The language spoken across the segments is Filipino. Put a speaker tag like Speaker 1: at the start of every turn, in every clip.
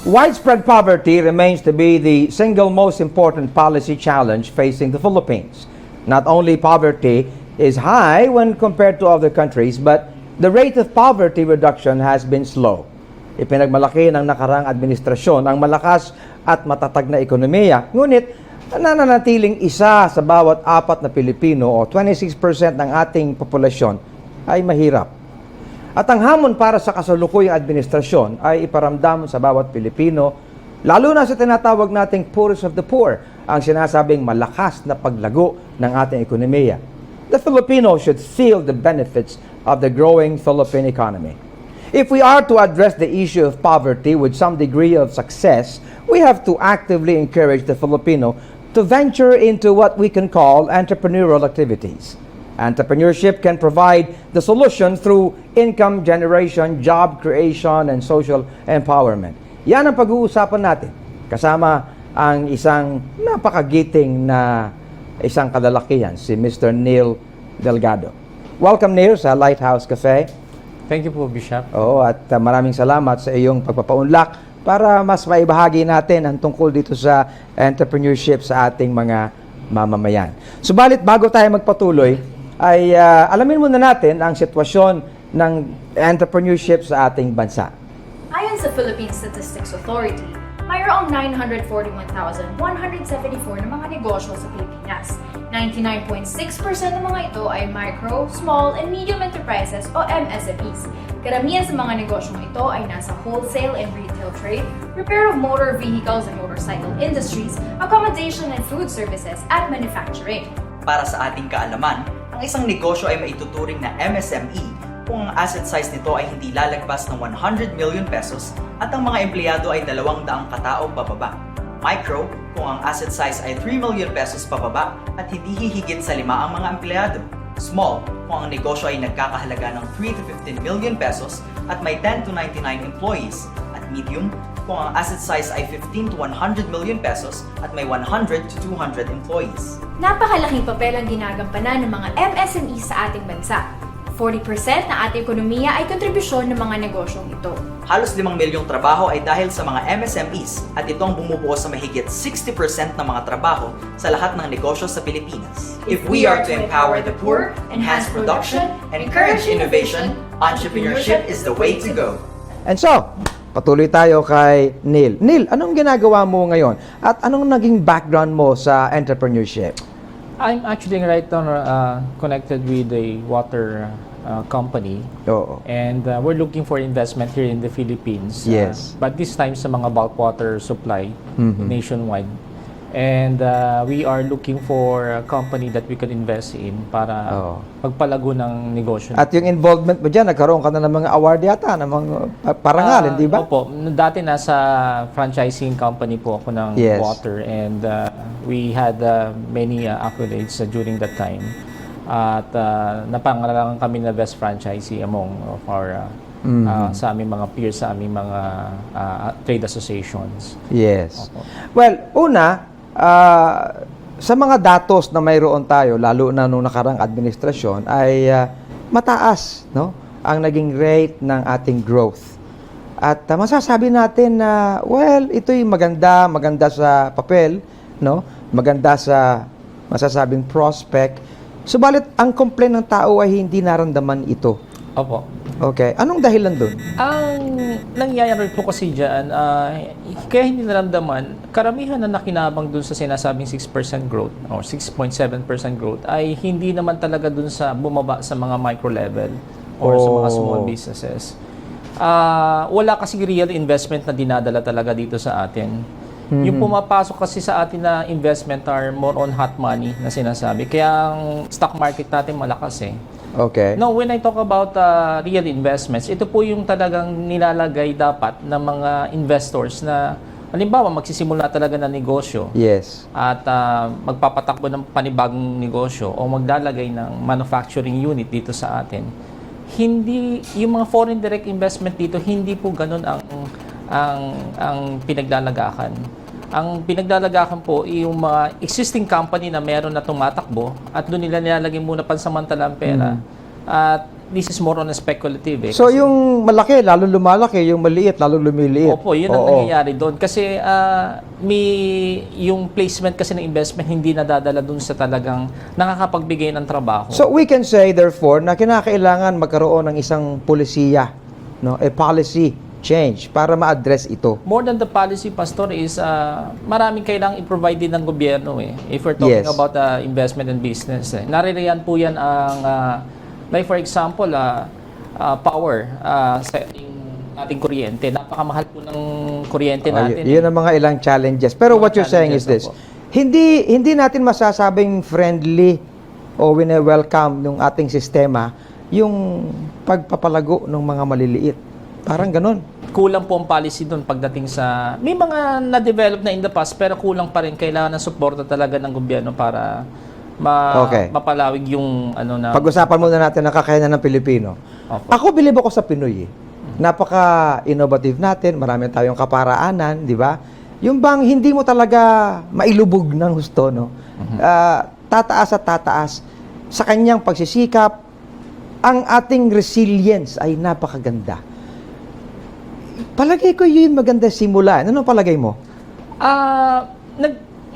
Speaker 1: Widespread poverty remains to be the single most important policy challenge facing the Philippines. Not only poverty is high when compared to other countries, but the rate of poverty reduction has been slow. Ipinagmalaki ng nakarang administrasyon ang malakas at matatag na ekonomiya, ngunit nananatiling isa sa bawat apat na Pilipino o 26% ng ating populasyon ay mahirap. At ang hamon para sa kasalukuyang administrasyon ay iparamdam sa bawat Pilipino, lalo na sa tinatawag nating poorest of the poor, ang sinasabing malakas na paglago ng ating ekonomiya. The Filipino should feel the benefits of the growing Philippine economy. If we are to address the issue of poverty with some degree of success, we have to actively encourage the Filipino to venture into what we can call entrepreneurial activities. Entrepreneurship can provide the solution through income generation, job creation, and social empowerment. Yan ang pag-uusapan natin. Kasama ang isang napakagiting na isang kadalakihan, si Mr. Neil Delgado. Welcome, Neil, sa Lighthouse Cafe.
Speaker 2: Thank you po, Bishop.
Speaker 1: Oo, at maraming salamat sa iyong pagpapaunlak para mas maibahagi natin ang tungkol dito sa entrepreneurship sa ating mga mamamayan. Subalit, bago tayo magpatuloy, ay alamin muna natin ang sitwasyon ng entrepreneurship sa ating bansa.
Speaker 3: Ayon sa Philippine Statistics Authority, mayroong 941,174 na mga negosyo sa Pilipinas. 99.6% ng mga ito ay micro, small, and medium enterprises o MSMEs. Karamihan sa mga negosyong ito ay nasa wholesale and retail trade, repair of motor vehicles and motorcycle industries, accommodation and food services, at manufacturing.
Speaker 4: Para sa ating kaalaman, ang isang negosyo ay maituturing na MSME kung ang asset size nito ay hindi lalagpas ng 100 million pesos at ang mga empleyado ay 200 katao pababa. Micro kung ang asset size ay 3 million pesos pababa at hindi hihigit sa 5 ang mga empleyado. Small kung ang negosyo ay nagkakahalaga ng 3 to 15 million pesos at may 10 to 99 employees. At medium kung ang asset size ay 15 to 100 million pesos at may 100 to 200 employees.
Speaker 3: Napakalaking papel ang ginagampanan ng mga MSME sa ating bansa. 40% na ating ekonomiya ay kontribusyon ng mga negosyong ito.
Speaker 4: Halos 5 milyong trabaho ay dahil sa mga MSMEs at ito ang bumubuo sa mahigit 60% ng mga trabaho sa lahat ng negosyo sa Pilipinas. If we are to empower the poor, enhance production, and encourage innovation, entrepreneurship is the way to go.
Speaker 1: And so, patuloy tayo kay Neil. Neil, anong ginagawa mo ngayon? At anong naging background mo sa entrepreneurship?
Speaker 2: I'm actually right now connected with a water company.
Speaker 1: Oo.
Speaker 2: And we're looking for investment here in the Philippines.
Speaker 1: Yes.
Speaker 2: But this time sa mga bulk water supply nationwide. And we are looking for a company that we can invest in para pagpalago ng negosyo.
Speaker 1: At yung involvement mo dyan, nagkaroon ka na ng mga award yata, ng mga parangal, hindi ba?
Speaker 2: Opo. Dati nasa franchising company po ako ng
Speaker 1: Yes.
Speaker 2: water and we had many accolades during that time. At napangalanan kami na best franchisee among of our sa aming mga peers, sa aming mga trade associations.
Speaker 1: Yes.
Speaker 2: Opo.
Speaker 1: Well, una, sa mga datos na mayroon tayo, lalo na nung nakarang administrasyon, ay mataas, no, ang naging rate ng ating growth. At masasabi natin na, well, ito'y maganda sa papel, no, maganda sa masasabing prospect. Subalit, ang complaint ng tao ay hindi naramdaman ito.
Speaker 2: Opo.
Speaker 1: Okay. Anong dahilan doon?
Speaker 2: Ang nangyayari po kasi dyan, kaya hindi naramdaman, karamihan na nakinabang dun sa sinasabing 6% growth or 6.7% growth ay hindi naman talaga dun sa bumaba sa mga micro level or sa mga small businesses. Wala kasi real investment na dinadala talaga dito sa atin. Yung pumapasok kasi sa atin na investment are more on hot money na sinasabi. Kaya ang stock market natin malakas eh.
Speaker 1: Okay.
Speaker 2: No, when I talk about real investments, ito po yung talagang nilalagay dapat ng mga investors na halimbawa magsisimula talaga ng negosyo.
Speaker 1: Yes.
Speaker 2: At magpapatakbo ng panibagong negosyo o maglalagay ng manufacturing unit dito sa atin. Hindi yung mga foreign direct investment dito, hindi po ganun ang pinaglalagakan. Ang pinaglalagakan po yung mga existing company na meron na tumatakbo at doon nila nilalagay muna pansamantalang pera. At this is more on a speculative eh.
Speaker 1: So
Speaker 2: Kasi-
Speaker 1: yung malaki, lalo lumalaki. Yung maliit, lalo lumiliit.
Speaker 2: Opo, yun ang
Speaker 1: Oo.
Speaker 2: nangyayari doon. Kasi yung placement kasi ng investment hindi nadadala doon sa talagang nakakapagbigay ng trabaho.
Speaker 1: So we can say therefore na kinakailangan magkaroon ng isang polisiya, no, a policy change para ma-address ito.
Speaker 2: More than the policy, Pastor, is maraming kailangang i-provide din ng gobyerno eh. If we're talking
Speaker 1: Yes.
Speaker 2: about investment and business. Eh. Naririyan po yan ang, like for example, power sa ating kuryente. Napakamahal po ng kuryente natin.
Speaker 1: Yun ang mga ilang challenges. Pero
Speaker 2: Mga
Speaker 1: what you're saying is this,
Speaker 2: challenges,
Speaker 1: hindi natin masasabing friendly o wine-welcome ng ating sistema yung pagpapalago ng mga maliliit. Parang ganun.
Speaker 2: Kulang po ang policy doon pagdating sa... May mga na-develop na in the past, pero kulang pa rin. Kailangan ng suporta talaga ng gobyerno para
Speaker 1: Okay.
Speaker 2: mapalawig yung ano na...
Speaker 1: Pag-usapan muna natin ang kakayanan ng Pilipino.
Speaker 2: Opo.
Speaker 1: Ako, bilib ako sa Pinoy. Napaka-innovative natin, marami tayong kaparaanan, di ba? Yung bang hindi mo talaga mailubog ng husto, no? Tataas at tataas. Sa kanyang pagsisikap, ang ating resilience ay napakaganda. Palagay ko yun maganda simula. Ano palagay mo?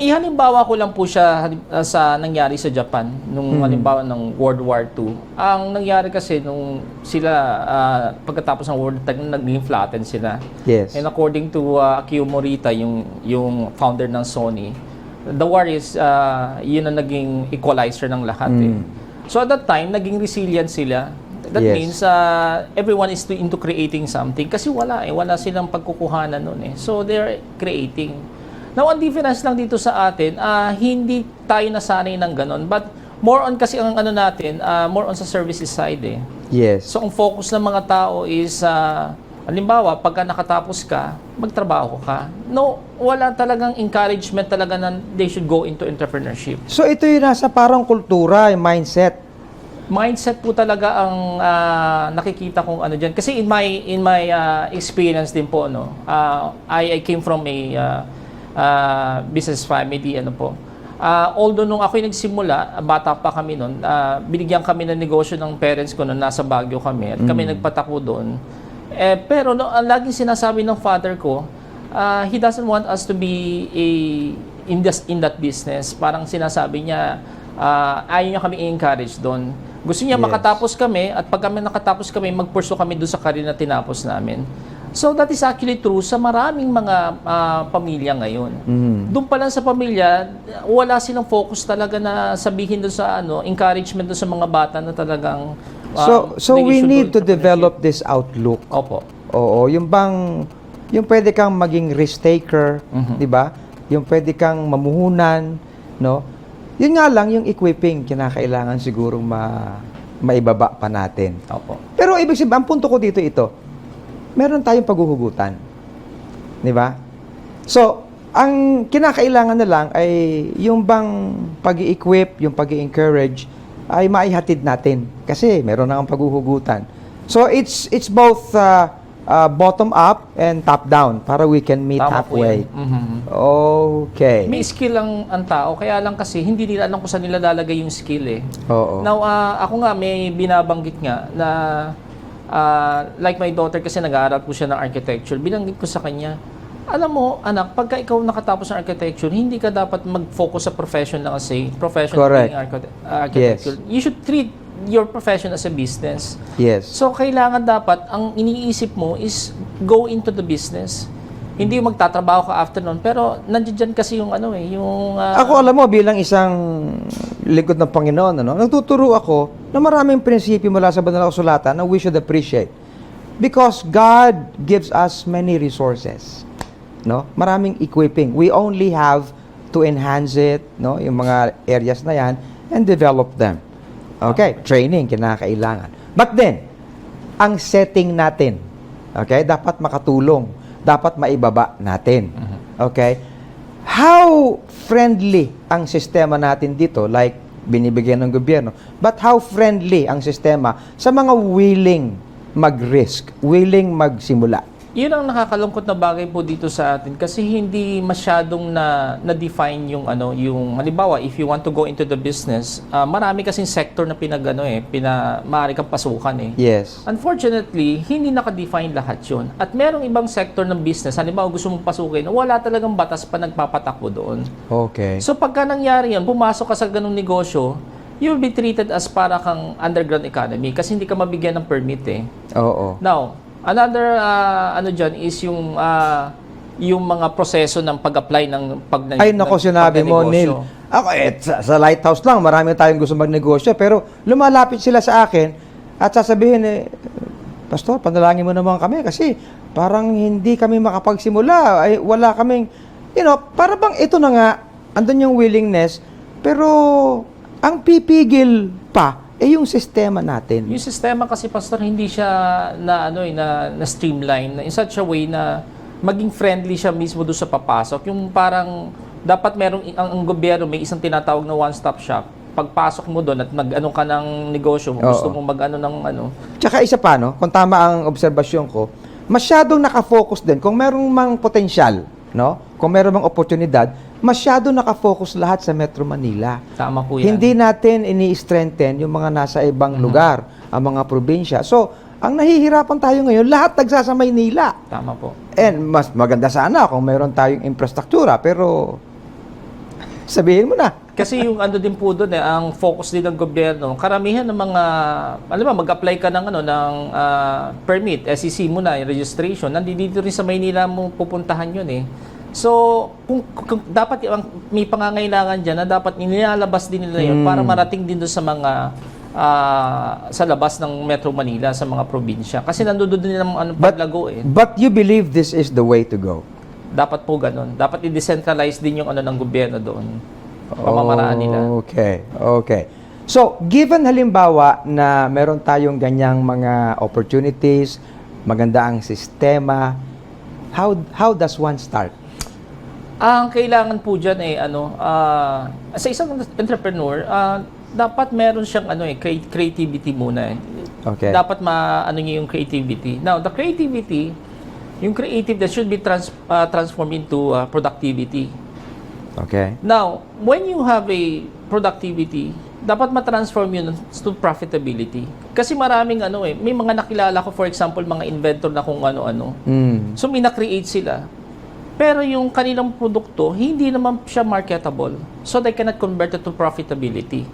Speaker 2: Ihalimbawa ko lang po siya sa nangyari sa Japan nung halimbawa ng World War II. Ang nangyari kasi nung sila pagkatapos ng World War II, naging flatten sila.
Speaker 1: Yes.
Speaker 2: And according to Akio Morita, yung founder ng Sony, the war is yun ang naging equalizer ng lahat. Eh. So at that time, naging resilient sila. That
Speaker 1: Yes.
Speaker 2: means everyone is into creating something kasi wala silang pagkukuhanan noon eh. So they're creating. Now, ang difference lang dito sa atin, hindi tayo nasanay ng ganon. But more on kasi ang ano natin, more on sa services side eh.
Speaker 1: Yes.
Speaker 2: So ang focus ng mga tao is, halimbawa, pagka nakatapos ka, magtrabaho ka. No, wala talagang encouragement talaga na they should go into entrepreneurship.
Speaker 1: So ito yung nasa parang kultura, yung mindset.
Speaker 2: Po talaga ang nakikita kong ano diyan kasi in my experience din po no, I came from a business family ano po. Although nung ako'y nagsimula, bata pa kami noon, binigyan kami ng negosyo ng parents ko noon, nasa Baguio kami at kami nagpatako doon. Pero no, ang laging sinasabi ng father ko, he doesn't want us to be in that business. Parang sinasabi niya, ayaw niya kami i-encourage doon. Gusto niya
Speaker 1: Yes.
Speaker 2: makatapos kami at pag kami nakatapos kami, mag-pursue kami doon sa career na tinapos namin. So that is actually true sa maraming mga pamilya ngayon. Doon pa lang sa pamilya, wala silang focus talaga na sabihin doon sa encouragement doon sa mga bata na talagang
Speaker 1: So
Speaker 2: they
Speaker 1: we
Speaker 2: should
Speaker 1: need
Speaker 2: go
Speaker 1: to develop this outlook.
Speaker 2: Opo.
Speaker 1: Oo, yung pwede kang maging risk taker, 'di ba? Yung pwede kang mamuhunan, no? Yun nga lang yung equipping kinakailangan sigurong maibaba pa natin.
Speaker 2: Opo.
Speaker 1: Pero ibig sabihin, ang punto ko dito ito, meron tayong paghuhugutan. 'Di ba? So, ang kinakailangan na lang ay yung bang pag-i-equip, yung pag-i-encourage ay maihatid natin kasi meron na ang paghuhugutan. So, it's both bottom up and top down para we can meet
Speaker 2: Tama po
Speaker 1: halfway.
Speaker 2: yan. Mhm.
Speaker 1: Okay.
Speaker 2: May skill ang tao, kaya lang kasi hindi nila alam kung saan nila lalagay yung skill eh.
Speaker 1: Oo.
Speaker 2: Now, ako nga may binabanggit nga na like my daughter kasi nag-aaral po siya ng architecture. Binanggit ko sa kanya, alam mo, anak, pagka ikaw nakatapos ng architecture, hindi ka dapat mag-focus sa profession lang kasi profession
Speaker 1: Correct.
Speaker 2: being architecture. You should treat your profession as a business.
Speaker 1: Yes.
Speaker 2: So, kailangan dapat, ang iniisip mo is go into the business. Hindi magtatrabaho ka after nun, pero nandiyan kasi yung yung...
Speaker 1: Ako, alam mo, bilang isang lingkod ng Panginoon, nagtuturo ako na maraming prinsipyo mula sa banal na kasulatan na we should appreciate. Because God gives us many resources. No? Maraming equipping. We only have to enhance it, no? Yung mga areas na yan, and develop them. Okay? Training, kinakailangan. But then, ang setting natin, okay, dapat makatulong. Dapat maibaba natin. Okay? How friendly ang sistema natin dito, like binibigyan ng gobyerno, but how friendly ang sistema sa mga willing mag-risk, willing magsimula?
Speaker 2: Yun ang nakakalungkot na bagay po dito sa atin kasi hindi masyadong na-define yung halimbawa if you want to go into the business, marami kasing sector na maaari kang pasukan eh.
Speaker 1: Yes.
Speaker 2: Unfortunately, hindi naka-define lahat yun. At merong ibang sector ng business, halimbawa gusto mong pasukin, wala talagang batas pa nagpapatakbo doon.
Speaker 1: Okay.
Speaker 2: So pagka nangyari yan, pumasok ka sa ganung negosyo, you will be treated as para kang underground economy kasi hindi ka mabigyan ng permit eh.
Speaker 1: Oo.
Speaker 2: Now, another dyan is yung mga proseso ng pag-apply ng
Speaker 1: Ay, nako, sinabi mo, Neil. Ako, sa Lighthouse lang, marami tayong gusto magnegosyo, pero lumalapit sila sa akin at sasabihin, Pastor, panalangin mo naman kami kasi parang hindi kami makapagsimula. Ay, wala kaming, para bang ito na nga, andun yung willingness, pero ang pipigil pa, yung sistema natin.
Speaker 2: Yung sistema kasi, Pastor, hindi siya na streamline in such a way na maging friendly siya mismo doon sa papasok. Yung parang dapat ang gobyerno may isang tinatawag na one-stop shop. Pagpasok mo doon at ka ng negosyo mo, gusto mo
Speaker 1: Tsaka isa pa, kung tama ang obserbasyon ko, masyadong nakafocus din. Kung merong mang potensyal, kung merong mang oportunidad, masyado nakafocus lahat sa Metro Manila.
Speaker 2: Tama po yan.
Speaker 1: Hindi natin ini-strengthen yung mga nasa ibang lugar, ang mga probinsya. So, ang nahihirapan tayo ngayon, lahat nagsasa Maynila.
Speaker 2: Tama po.
Speaker 1: And mas maganda sana kung mayroon tayong infrastruktura, pero sabihin mo na.
Speaker 2: Kasi yung din po doon ang focus din ng gobyerno, karamihan ng mga, mag-apply ka ng permit, SEC mo na, yung registration, nandito rin sa Maynila mo pupuntahan yun eh. So, kung dapat may pangangailangan dyan na dapat nilalabas din nila yun para marating din doon sa mga sa labas ng Metro Manila, sa mga probinsya. Kasi nandoon din ang paglago eh.
Speaker 1: But you believe this is the way to go?
Speaker 2: Dapat po ganun. Dapat i-decentralize din yung ng gobyerno doon. Pamamaraan nila.
Speaker 1: Okay. So, given halimbawa na meron tayong ganyang mga opportunities, maganda ang sistema, how does one start?
Speaker 2: Ang kailangan po dyan sa isang entrepreneur, dapat meron siyang creativity muna eh.
Speaker 1: Okay.
Speaker 2: Dapat niya yung creativity. Now, the creativity, yung creative that should be transformed into productivity.
Speaker 1: Okay.
Speaker 2: Now, when you have a productivity, dapat ma-transform yun to profitability. Kasi maraming may mga nakilala ko, for example, mga inventor na kung ano-ano. So, may na-create sila. Pero yung kanilang produkto, hindi naman siya marketable. So, they cannot convert it to profitability.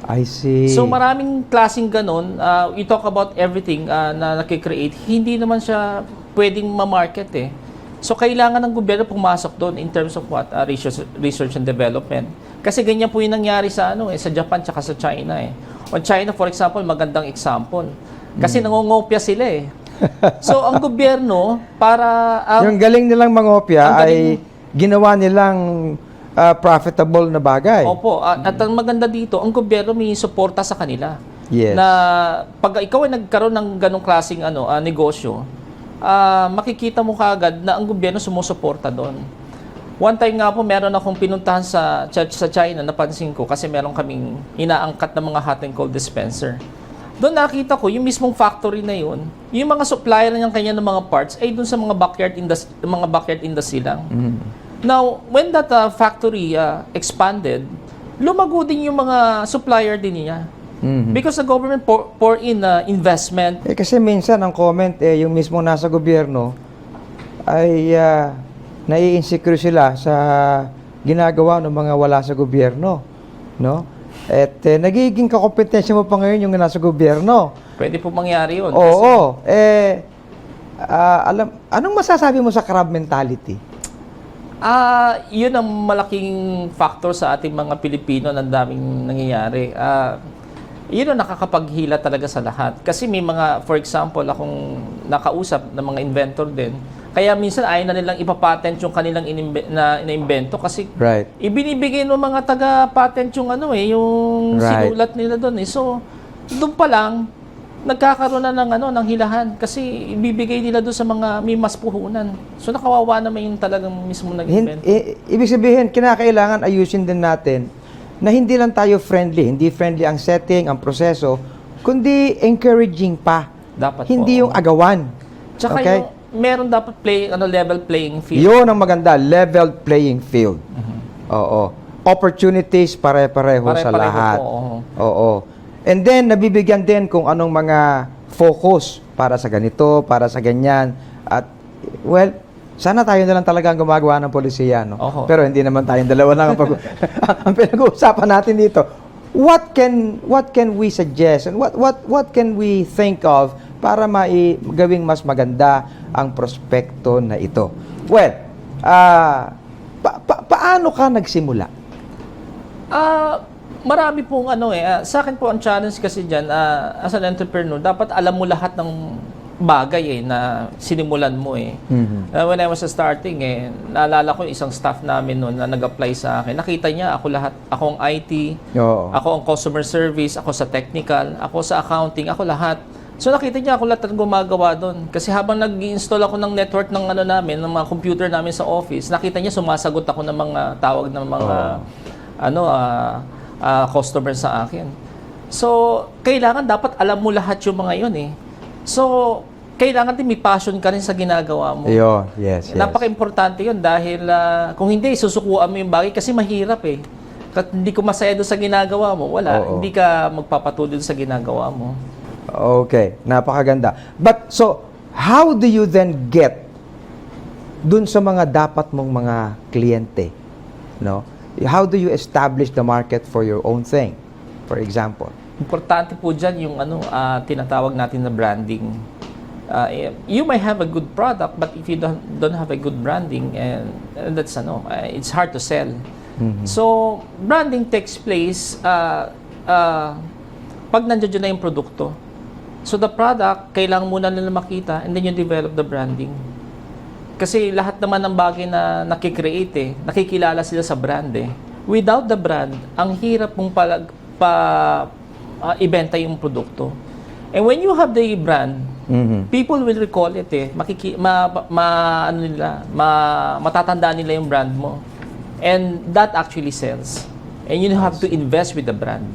Speaker 1: I see.
Speaker 2: So, maraming klaseng ganun. We talk about everything na nakikreate. Hindi naman siya pwedeng ma-market eh. So, kailangan ng gobyerno pumasok doon in terms of what? Research and development. Kasi ganyan po yung nangyari sa sa Japan tsaka sa China eh. On China, for example, magandang example. Kasi nangongopya sila eh. So, ang gobyerno, para...
Speaker 1: yung galing nilang mangopya ay ginawa nilang profitable na bagay.
Speaker 2: Opo. At ang maganda dito, ang gobyerno may suporta sa kanila.
Speaker 1: Yes.
Speaker 2: Na pag ikaw ay nagkaroon ng ganong klaseng negosyo, makikita mo kaagad na ang gobyerno sumusuporta doon. One time nga po, meron akong pinuntahan sa China, napansin ko, kasi meron kaming inaangkat na mga hot and cold dispenser. Doon nakita ko, yung mismong factory na yun, yung mga supplier ng kanya ng mga parts ay doon sa mga backyard industry lang. Now, when that factory expanded, lumago din yung mga supplier din niya. Because the government pour in investment.
Speaker 1: Kasi minsan ang comment yung mismo nasa gobyerno ay nai-insecure sila sa ginagawa ng mga wala sa gobyerno, At nagiging kakompetensya mo pa ngayon yung nasa gobyerno.
Speaker 2: Pwede po mangyari yun.
Speaker 1: Oo. Anong masasabi mo sa crab mentality?
Speaker 2: Yun ang malaking factor sa ating mga Pilipino na daming nangyayari. Yun ang nakakapaghila talaga sa lahat. Kasi may mga, for example, akong nakausap ng mga inventor din. Kaya minsan ayaw na nilang ipapatent yung kanilang iniimbento kasi ibinibigay ng mga taga-patent yung yung sinulat nila doon eh. So, doon pa lang nagkakaroon na ng hilahan kasi ibibigay nila doon sa mga may mas puhunan. So, nakawawa naman yung talagang mismo nag-invento.
Speaker 1: Ibig sabihin, kinakailangan ayusin din natin na hindi lang tayo friendly, hindi friendly ang setting, ang proseso, kundi encouraging pa.
Speaker 2: Dapat
Speaker 1: hindi
Speaker 2: po.
Speaker 1: yung agawan.
Speaker 2: Tsaka
Speaker 1: okay?
Speaker 2: meron dapat level playing field.
Speaker 1: Yun ang maganda, level playing field. Oo. Opportunities pare-pareho sa
Speaker 2: Pare-pareho
Speaker 1: lahat.
Speaker 2: po,
Speaker 1: Oo. And then, nabibigyan din kung anong mga focus para sa ganito, para sa ganyan. At, well, sana tayo na lang talaga ang gumagawa ng polisiya, no?
Speaker 2: Oho.
Speaker 1: Pero hindi naman tayong dalawa lang ang pinag-uusapan natin dito. What can we suggest and what can we think of para gawing mas maganda ang prospekto na ito? Well, paano ka nagsimula?
Speaker 2: Marami pong sa akin po ang challenge kasi diyan as an entrepreneur, dapat alam mo lahat ng bagay na sinimulan mo when I was starting naalala ko isang staff namin noon na nag-apply sa akin. Nakita niya ako ang IT,
Speaker 1: Oo.
Speaker 2: ako ang customer service, ako sa technical, ako sa accounting, ako lahat. So nakita niya ako lahat ng gumagawa doon. Kasi habang nag-install ako ng network ng namin, ng mga computer namin sa office, nakita niya sumasagot ako ng mga tawag ng mga customer sa akin. So, kailangan dapat alam mo lahat yung mga yun So, kailangan din may passion ka rin sa ginagawa mo.
Speaker 1: Yo, yes.
Speaker 2: Napaka-importante yun dahil kung hindi, susukuan mo yung bagay kasi mahirap At hindi ko masaya doon sa ginagawa mo, wala.
Speaker 1: Oo.
Speaker 2: Hindi ka magpapatuloy doon sa ginagawa mo.
Speaker 1: Okay, napakaganda. But, so, how do you then get dun sa mga dapat mong mga kliyente? No? How do you establish the market for your own thing? For example.
Speaker 2: Importante po dyan yung tinatawag natin na branding. You may have a good product, but if you don't have a good branding, and that's it's hard to sell. So, branding takes place pag nandiyan na yung produkto. So, the product, kailangan muna nila makita, and then you develop the branding. Kasi lahat naman ng bagay na nakikreate, nakikilala sila sa brand Without the brand, ang hirap mong ibenta yung produkto. And when you have the brand, people will recall it matatandaan nila yung brand mo. And that actually sells. And you have to invest with the brand.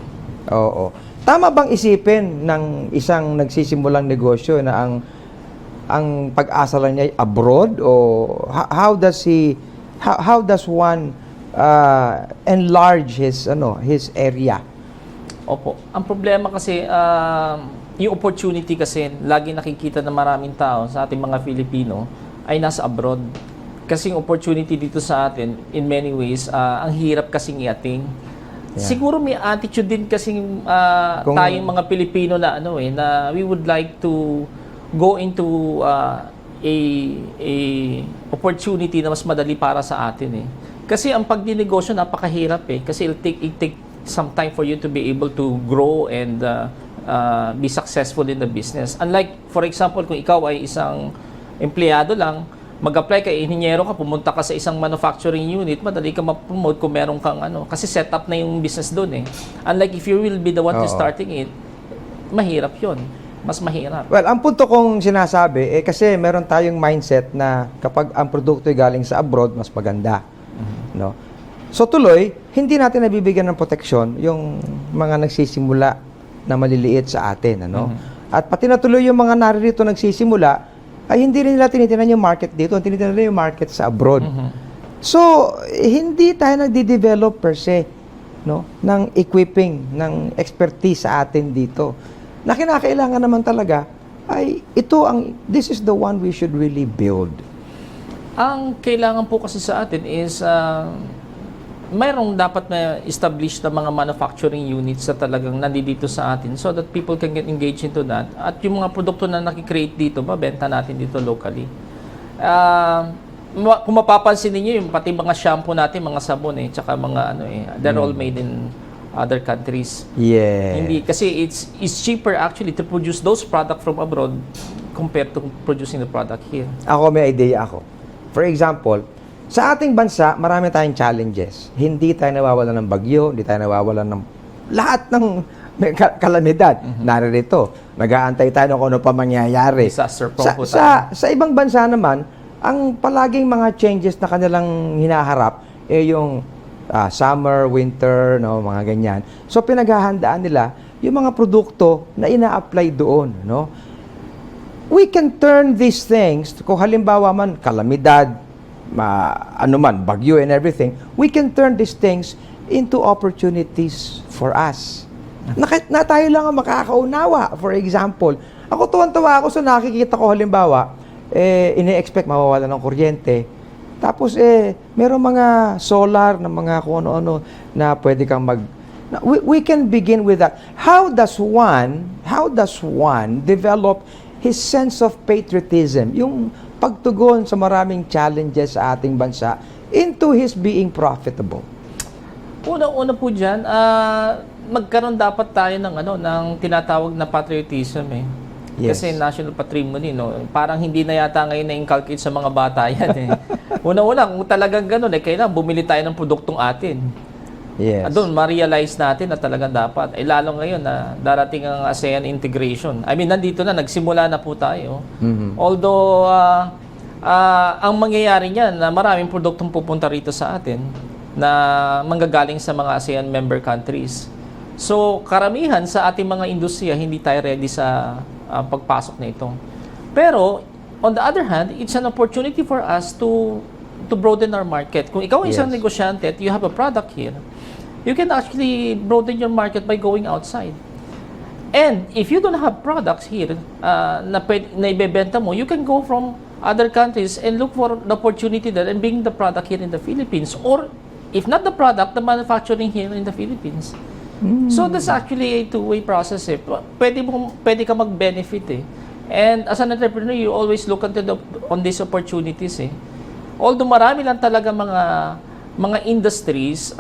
Speaker 1: Oo. Tama bang isipin ng isang nagsisimulang negosyo na ang pag-asa lang niya ay abroad, o how does one enlarge his area?
Speaker 2: Opo. Ang problema kasi yung opportunity kasi lagi nakikita ng maraming tao sa ating mga Filipino ay nasa abroad. Kasi yung opportunity dito sa atin in many ways ang hirap kasing i-attain. Yeah. Siguro may attitude din kasing tayong mga Pilipino na na we would like to go into a opportunity na mas madali para sa atin Kasi ang pagdinegosyo napakahirap kasi it take some time for you to be able to grow and be successful in the business. Unlike, for example, kung ikaw ay isang empleyado lang, mag-apply ka, inhinyero ka, pumunta ka sa isang manufacturing unit, madali ka ma-promote kung meron kang kasi set up na yung business doon Unlike if you will be the one to starting it, mahirap yun. Mas mahirap.
Speaker 1: Well, ang punto kong sinasabi, kasi meron tayong mindset na kapag ang produkto ay galing sa abroad, mas maganda. No? So tuloy, hindi natin nabibigyan ng proteksyon yung mga nagsisimula na maliliit sa atin. At pati na tuloy yung mga naririto nagsisimula, ay hindi rin nila tinitinan yung market dito, tinitinan nila yung market sa abroad. So, hindi tayo nagde-develop per se ng equipping, ng expertise sa atin dito. Na kinakailangan naman talaga ay this is the one we should really build.
Speaker 2: Ang kailangan po kasi sa atin is mayroong dapat na establish na mga manufacturing units na talagang nandito sa atin so that people can get engaged into that. At yung mga produkto na nakikreate dito, mabenta natin dito locally. Kung mapapansin niyo yung pati mga shampoo natin, mga sabon tsaka mga they're all made in other countries.
Speaker 1: Yeah.
Speaker 2: Hindi kasi it's cheaper actually to produce those products from abroad compared to producing the product here.
Speaker 1: Ako may idea ako. For example, sa ating bansa, marami tayong challenges. Hindi tayo nawawalan ng bagyo, hindi tayo nawawalan ng lahat ng kalamidad. Naririto. Nag-aantay tayo kung ano pa mangyayari.
Speaker 2: Disaster prone
Speaker 1: sa ibang bansa naman, ang palaging mga changes na kanilang hinaharap yung summer, winter, mga ganyan. So pinaghahandaan nila yung mga produkto na ina-apply doon, we can turn these things, kung halimbawa man, kalamidad, ano man, bagyo and everything, we can turn these things into opportunities for us. Na tayo lang ang makakaunawa. For example, ako tuwan-tuwa ako sa nakikita ko halimbawa, ini-expect mawawala ng kuryente. Tapos merong mga solar na mga kung ano-ano na pwede kang we can begin with that. How does one develop his sense of patriotism, yung pagtugon sa maraming challenges sa ating bansa into his being profitable?
Speaker 2: Una po diyan, magkaroon dapat tayo ng tinatawag na patriotism eh.
Speaker 1: Yes.
Speaker 2: Kasi national patrimony, parang hindi na yata ngayon na-inculcate sa mga bata yan eh. Una-una, kung talagang gano'n, kailangan bumili tayo ng produktong atin.
Speaker 1: Yes.
Speaker 2: Doon, ma-realize natin na talagang dapat. Lalo ngayon na darating ang ASEAN integration. I mean, nandito na, nagsimula na po tayo.
Speaker 1: Mhm.
Speaker 2: Although, ang mangyayari niyan, na maraming produktong pupunta rito sa atin na manggagaling sa mga ASEAN member countries. So, karamihan sa ating mga industriya, hindi tayo ready sa pagpasok na ito. Pero, on the other hand, it's an opportunity for us to broaden our market. Kung ikaw ay isang
Speaker 1: Yes.
Speaker 2: negosyante at you have a product here, you can actually broaden your market by going outside. And if you don't have products here na ibebenta mo, you can go from other countries and look for the opportunity there and bring the product here in the Philippines. Or, if not the product, the manufacturing here in the Philippines. So that's actually a two-way process eh. Pwede ka mag-benefit eh. And as an entrepreneur, you always look on these opportunities eh. Although marami lang talaga mga industries,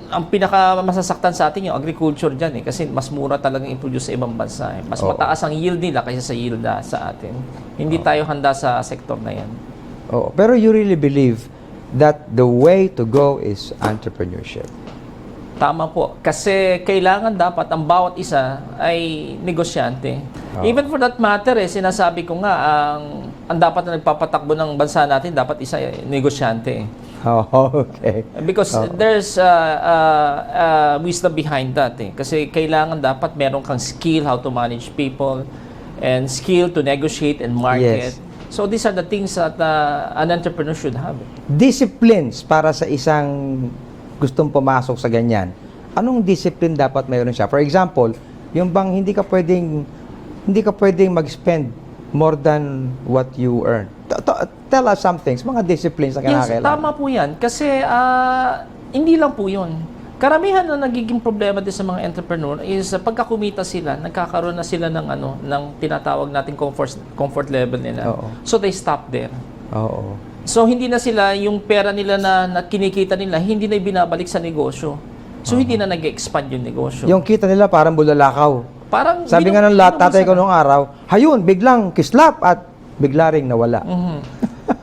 Speaker 2: ang pinaka masasaktan sa atin yung agriculture dyan eh. Kasi mas mura talagang i-produce sa ibang bansa eh. Mas mataas ang yield nila kaysa sa yield sa atin. Hindi tayo handa sa sektor na yan.
Speaker 1: Pero you really believe that the way to go is entrepreneurship?
Speaker 2: Tama po. Kasi kailangan dapat ang bawat isa ay negosyante. Even for that matter, sinasabi ko nga, ang dapat na nagpapatakbo ng bansa natin, dapat isa ay negosyante.
Speaker 1: Okay.
Speaker 2: Because there's wisdom behind that. Kasi kailangan dapat meron kang skill how to manage people and skill to negotiate and market.
Speaker 1: Yes.
Speaker 2: So these are the things that an entrepreneur should have.
Speaker 1: Disciplines para sa isang gustong pumasok sa ganyan. Anong discipline dapat mayroon siya? For example, yung bang hindi ka pwedeng mag-spend more than what you earn. Tell us some things, mga disciplines na
Speaker 2: Yes,
Speaker 1: kailangan.
Speaker 2: tama po yan. Kasi hindi lang po yun. Karamihan na nagiging problema din sa mga entrepreneur is pagka kumita sila, nagkakaroon na sila ng tinatawag nating comfort level nila.
Speaker 1: Oo.
Speaker 2: So they stop there.
Speaker 1: Oo.
Speaker 2: So hindi na sila, yung pera nila na kinikita nila, hindi na binabalik sa negosyo. So hindi na nag-expand yung negosyo.
Speaker 1: Yung kita nila parang bulalakaw.
Speaker 2: Parang
Speaker 1: Sabi nga ng tatay ko nung araw, hayun, biglang kislap at bigla ring nawala.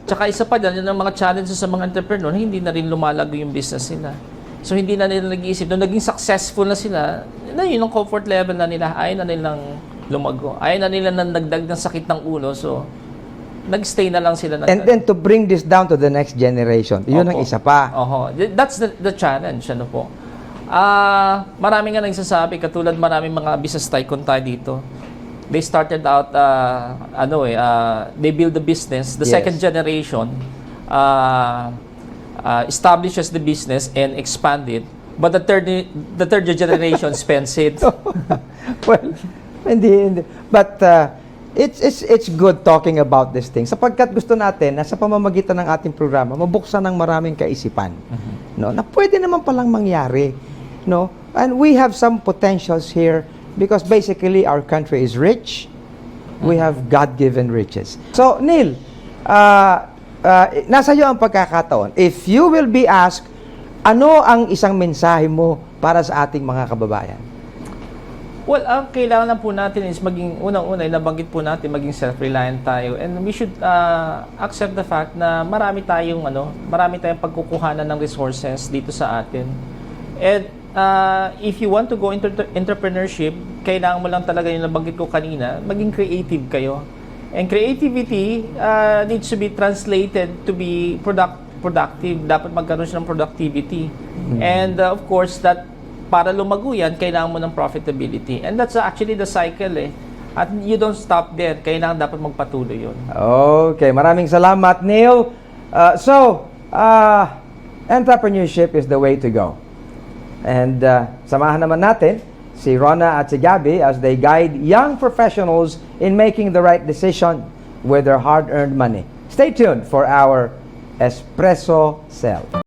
Speaker 2: Tsaka isa pa dyan, yung mga challenges sa mga entrepreneur, hindi na rin lumalago yung business nila. So hindi na nila nag-iisip. Nung naging successful na sila, yun ang comfort level na nila, ayaw na nilang lumago. Ayaw na nila nagdagdag ng sakit ng ulo. So, nag-stay na lang sila.
Speaker 1: And then to bring this down to the next generation, yun ang isa pa.
Speaker 2: That's the challenge. Ano po. Marami nga nagsasabi, katulad maraming mga business tycoon tayo dito. They started out, they build the business. The
Speaker 1: Yes.
Speaker 2: second generation establishes the business and expand it. But the third generation spends it.
Speaker 1: Well, hindi. But it's good talking about this thing. Sapagkat gusto natin na sa pamamagitan ng ating programa, mabuksan ng maraming kaisipan. No, na pwede naman palang mangyari. No? And we have some potentials here because basically our country is rich. We have God-given riches. So, Neil, nasa iyo ang pagkakataon. If you will be asked, ano ang isang mensahe mo para sa ating mga kababayan?
Speaker 2: Well, ang kailangan lang po natin is maging, unang-una, nabanggit po natin, maging self-reliant tayo. And we should accept the fact na marami tayong pagkukuhanan ng resources dito sa atin. And if you want to go into entrepreneurship, kailangan mo lang talaga yung nabanggit ko kanina, maging creative kayo. And creativity needs to be translated to be productive. Dapat magkaroon siya ng productivity. And of course, that para lumago yan, kailangan mo ng profitability. And that's actually the cycle At you don't stop there. Kailangan dapat magpatuloy yun.
Speaker 1: Okay, maraming salamat, Neil. Entrepreneurship is the way to go. And samahan naman natin si Rona at si Gabby as they guide young professionals in making the right decision with their hard-earned money. Stay tuned for our Espresso Cell.